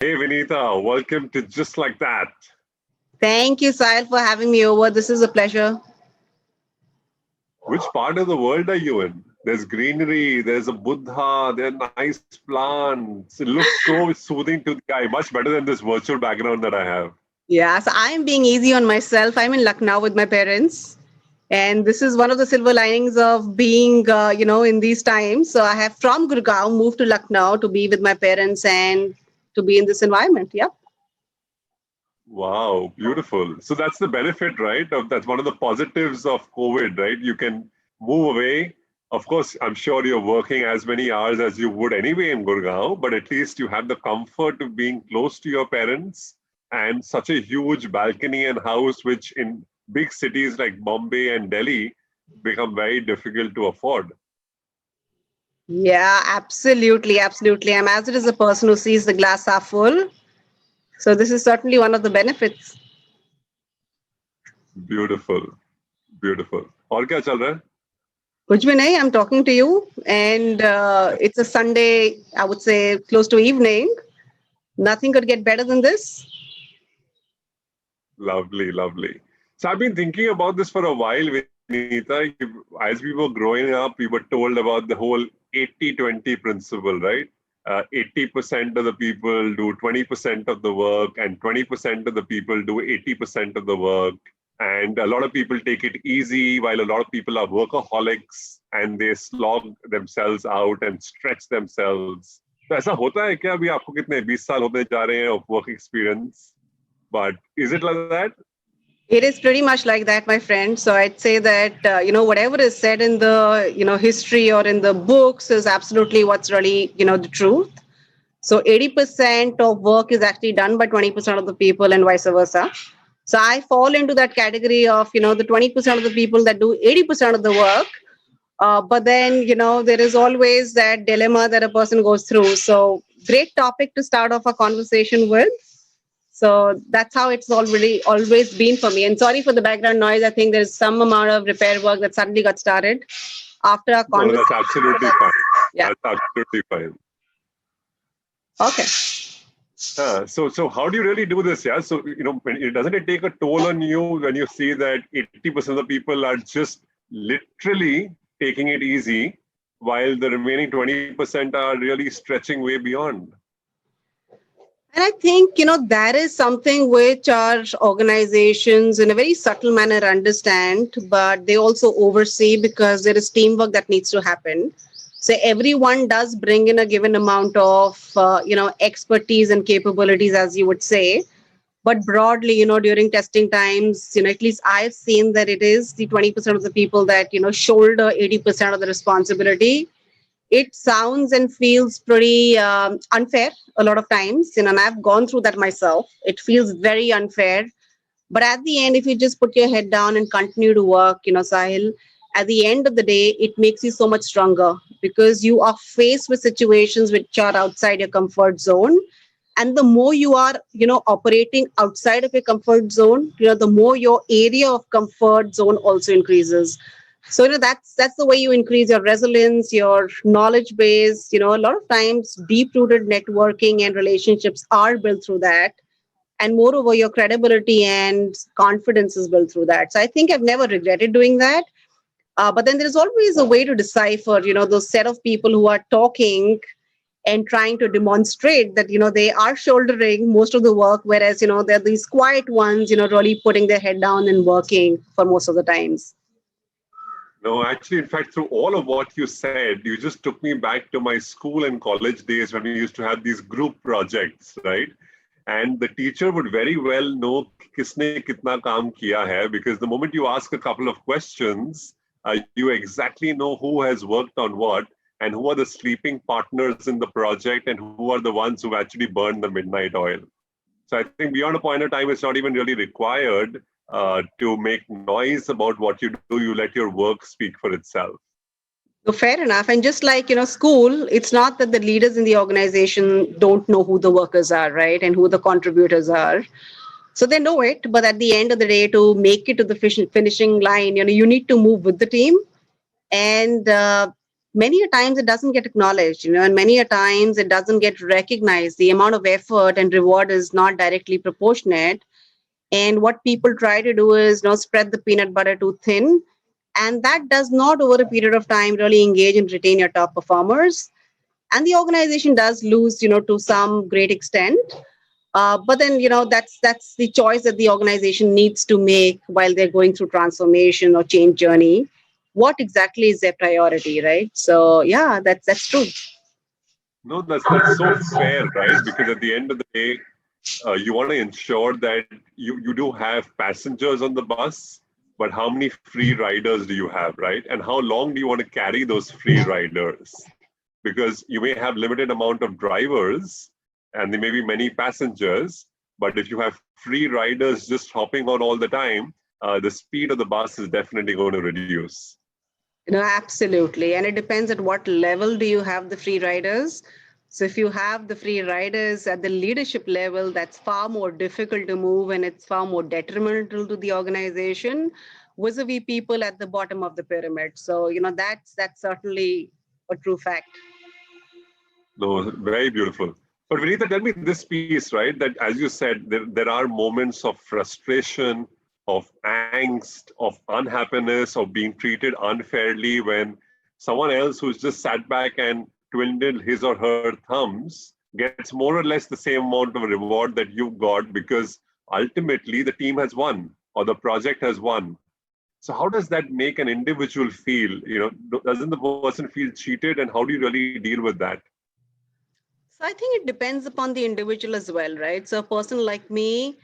Hey Vineeta, welcome to Just Like That. Thank you, Sahil, for having me over. This is a pleasure. Which part of the world are you in? There's greenery, there's a Buddha, there are nice plants. It looks so soothing to the eye, much better than this virtual background that I have. Yeah, so I'm being easy on myself. I'm in Lucknow with my parents. And this is one of the silver linings of being, in these times. So I have from Gurgaon moved to Lucknow to be with my parents and to be in this environment. Yep. Wow, beautiful. So that's the benefit, right? That's one of the positives of COVID, right? You can move away. Of course, I'm sure you're working as many hours as you would anyway in Gurgaon, but at least you have the comfort of being close to your parents and such a huge balcony and house, which in big cities like Bombay and Delhi become very difficult to afford. Yeah, absolutely. Absolutely. I'm as it is a person who sees the glass half full. So this is certainly one of the benefits. Beautiful, beautiful. और क्या चल रहा है? Kuch bhi nahi, I'm talking to you, and it's a Sunday, I would say close to evening. Nothing could get better than this. Lovely, lovely. So I've been thinking about this for a while, Vinita. As we were growing up, we were told about the whole 80-20 principle, right? 80% of the people do 20% of the work, and 20% of the people do 80% of the work. And a lot of people take it easy, while a lot of people are workaholics and they slog themselves out and stretch themselves. तो ऐसा होता है क्या? अभी आपको कितने 20 साल होने जा रहे हैं of work experience? But is it like that? It is pretty much like that, my friend. So I'd say that whatever is said in the history or in the books is absolutely what's really the truth. So 80% of work is actually done by 20% of the people, and vice versa. So I fall into that category of the 20% of the people that do 80% of the work. But then there is always that dilemma that a person goes through. So great topic to start off a conversation with. So that's how it's already always been for me. And sorry for the background noise. I think there's some amount of repair work that suddenly got started after our No, conversation. that's absolutely fine. Yeah. That's absolutely fine. Okay. So how do you really do this? Yeah. So doesn't it take a toll on you when you see that 80% of the people are just literally taking it easy, while the remaining 20% are really stretching way beyond? And I think, that is something which our organizations in a very subtle manner understand, but they also oversee because there is teamwork that needs to happen. So everyone does bring in a given amount of, expertise and capabilities, as you would say. But broadly, during testing times, at least I've seen that it is the 20% of the people that, shoulder 80% of the responsibility. It sounds and feels pretty unfair a lot of times, and I've gone through that myself. It feels very unfair. But at the end, if you just put your head down and continue to work, Sahil, at the end of the day, it makes you so much stronger because you are faced with situations which are outside your comfort zone. And the more you are, operating outside of your comfort zone, the more your area of comfort zone also increases. So that's the way you increase your resilience, your knowledge base. A lot of times deep rooted networking and relationships are built through that, and moreover your credibility and confidence is built through that. So I think I've never regretted doing that. But then there's always a way to decipher those set of people who are talking and trying to demonstrate that they are shouldering most of the work, whereas they're these quiet ones really putting their head down and working for most of the times. No, actually, in fact, through all of what you said, you just took me back to my school and college days when we used to have these group projects, right? And the teacher would very well know किसने कितना काम किया है, because the moment you ask a couple of questions, you exactly know who has worked on what and who are the sleeping partners in the project and who are the ones who actually burned the midnight oil. So I think beyond a point of time, it's not even really required to make noise about what you do. You let your work speak for itself. So fair enough. And just like, school, it's not that the leaders in the organization don't know who the workers are, right? And who the contributors are. So they know it. But at the end of the day, to make it to the finishing line, you need to move with the team. And many a times it doesn't get acknowledged, and many a times it doesn't get recognized. The amount of effort and reward is not directly proportionate. And what people try to do is, spread the peanut butter too thin. And that does not, over a period of time, really engage and retain your top performers. And the organization does lose, to some great extent. But then, that's the choice that the organization needs to make while they're going through transformation or change journey. What exactly is their priority, right? So yeah, that's true. No, that's so fair, right? Because at the end of the day, you want to ensure that you do have passengers on the bus, but how many free riders do you have, right? And how long do you want to carry those free riders? Because you may have limited amount of drivers and there may be many passengers, but if you have free riders just hopping on all the time, the speed of the bus is definitely going to reduce. Absolutely. And it depends at what level do you have the free riders. So if you have the free riders at the leadership level, that's far more difficult to move and it's far more detrimental to the organization vis-a-vis people at the bottom of the pyramid. So, that's certainly a true fact. No, very beautiful. But Vineeta, tell me this piece, right? That as you said, there are moments of frustration, of angst, of unhappiness, of being treated unfairly when someone else who's just sat back and twiddled his or her thumbs gets more or less the same amount of reward that you got because ultimately the team has won or the project has won. So how does that make an individual feel? Doesn't the person feel cheated, and how do you really deal with that? So I think it depends upon the individual as well, right? So a person like me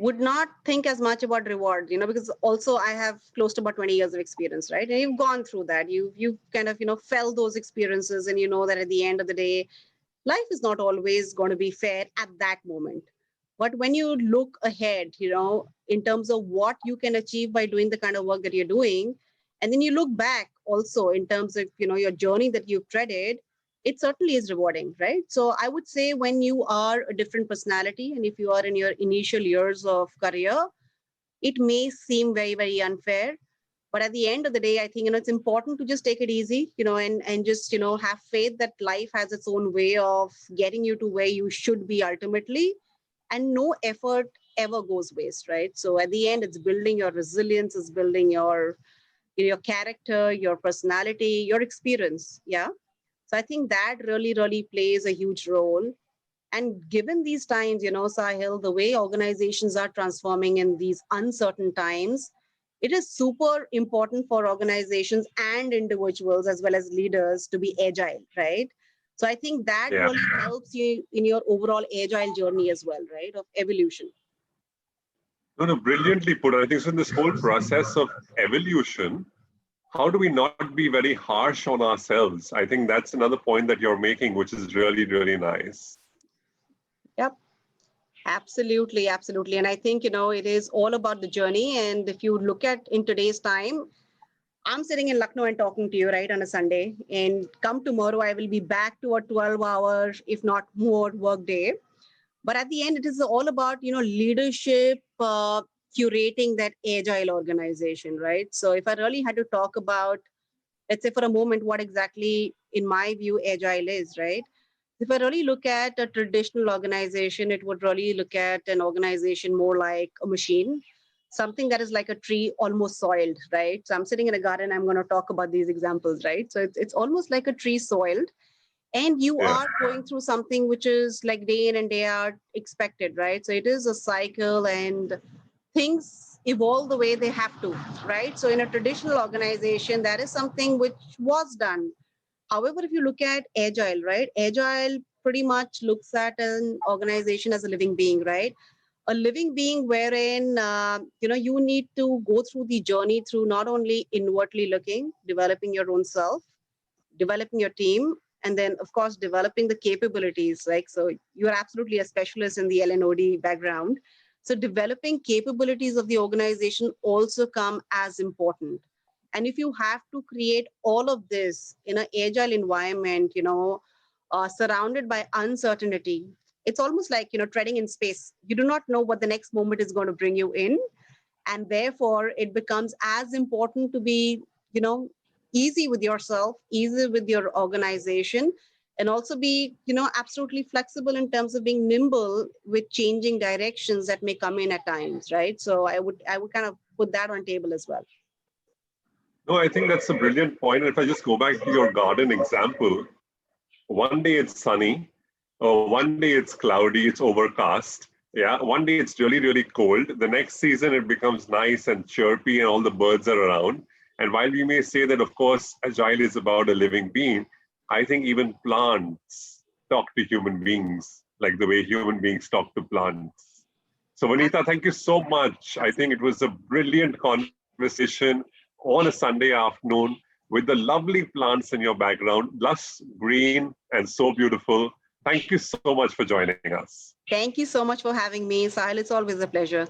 would not think as much about reward, because also I have close to about 20 years of experience, right? And you've gone through that. You've kind of, felt those experiences, and you know that at the end of the day, life is not always going to be fair at that moment. But when you look ahead, in terms of what you can achieve by doing the kind of work that you're doing, and then you look back also in terms of, your journey that you've treaded, it certainly is rewarding, right? So I would say when you are a different personality and if you are in your initial years of career, it may seem very, very unfair. But at the end of the day, I think, it's important to just take it easy, and just, have faith that life has its own way of getting you to where you should be ultimately. And no effort ever goes waste, right? So at the end, it's building your resilience, it's building your character, your personality, your experience. Yeah. So I think that really, really plays a huge role. And given these times, Sahil, the way organizations are transforming in these uncertain times, it is super important for organizations and individuals as well as leaders to be agile, right? So I think that Yeah. really helps you in your overall agile journey as well, right? Of evolution. No, no, brilliantly put. I think so. In this whole process of evolution, how do we not be very harsh on ourselves? I think that's another point that you're making, which is really, really nice. Yep. Absolutely, absolutely. And I think, it is all about the journey. And if you look at in today's time, I'm sitting in Lucknow and talking to you, right, on a Sunday. And come tomorrow, I will be back to a 12-hour, if not more, work day. But at the end, it is all about, leadership, curating that agile organization, right? So if I really had to talk about, let's say for a moment, what exactly, in my view, agile is, right? If I really look at a traditional organization, it would really look at an organization more like a machine, something that is like a tree almost soiled, right? So I'm sitting in a garden, I'm going to talk about these examples, right? So it's almost like a tree soiled, and you Yeah. are going through something which is like day in and day out expected, right? So it is a cycle and things evolve the way they have to, right? So in a traditional organization, that is something which was done. However, if you look at agile, right? Agile pretty much looks at an organization as a living being, right? A living being wherein you need to go through the journey through not only inwardly looking, developing your own self, developing your team, and then of course developing the capabilities. Like, so you're absolutely a specialist in the LNOD background. So developing capabilities of the organization also come as important. And if you have to create all of this in an agile environment, surrounded by uncertainty, it's almost like, treading in space. You do not know what the next moment is going to bring you in. And therefore it becomes as important to be, you know easy with yourself, easy with your organization, and also be, absolutely flexible in terms of being nimble with changing directions that may come in at times, right? So I would kind of put that on table as well. No, I think that's a brilliant point. And if I just go back to your garden example, one day it's sunny, one day it's cloudy, it's overcast. Yeah, one day it's really, really cold. The next season it becomes nice and chirpy and all the birds are around. And while we may say that, of course, agile is about a living being, I think even plants talk to human beings like the way human beings talk to plants. So, Vineeta, thank you so much. I think it was a brilliant conversation on a Sunday afternoon with the lovely plants in your background, lush green and so beautiful. Thank you so much for joining us. Thank you so much for having me, Sahil. It's always a pleasure.